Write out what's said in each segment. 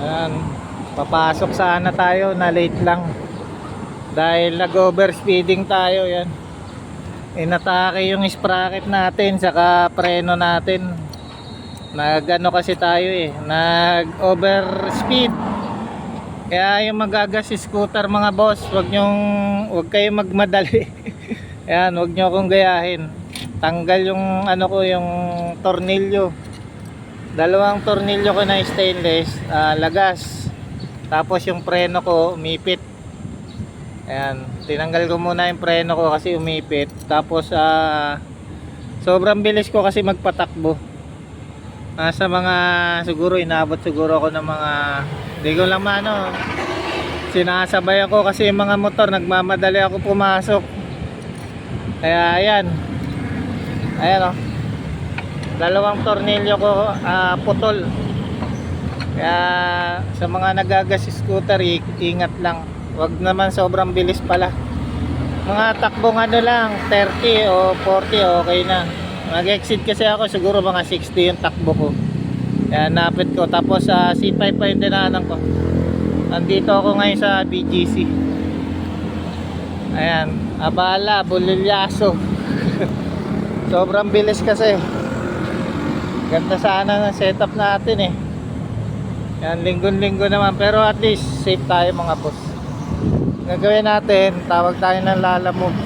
Yan. Papasok sana tayo na late lang. Dahil nag-overspeeding tayo yan. Inatake yung sprocket natin saka preno natin. Nagano kasi tayo nag-overspeed. Kaya yung magagas scooter mga boss, wag kayong magmadali. Ayan, wag nyo akong gayahin. Tanggal yung ano ko, yung tornilyo. Dalawang tornilyo ko na stainless, lagas. Tapos yung preno ko umipit. Ayan, tinanggal ko muna yung preno ko kasi umipit. Tapos sobrang bilis ko kasi magpatakbo. Sa mga siguro inabot siguro ako ng mga hindi ko lang sinasabay ako kasi yung mga motor nagmamadali ako pumasok. Kaya ayan dalawang tornilyo ko putol. Kaya sa mga nagagas scooter ingat lang, wag naman sobrang bilis pala. Mga takbong lang 30 o 40 okay na. Mag-exit kasi ako siguro mga 60 yung takbo ko. Kaya napit ko. Tapos C5 pa yung dinaanan ko. Nandito ako ngayon sa BGC. Ayan, Abala, Bulilyaso. Sobrang bilis kasi. Ganda sana ng setup natin Yan, linggo-linggo naman. Pero at least safe tayo mga boss. Gagawin natin, tawag tayo ng lalamove.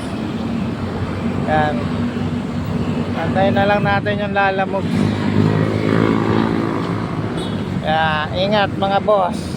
Yan. Antayin na lang natin yung lalamove. Kaya ingat mga boss.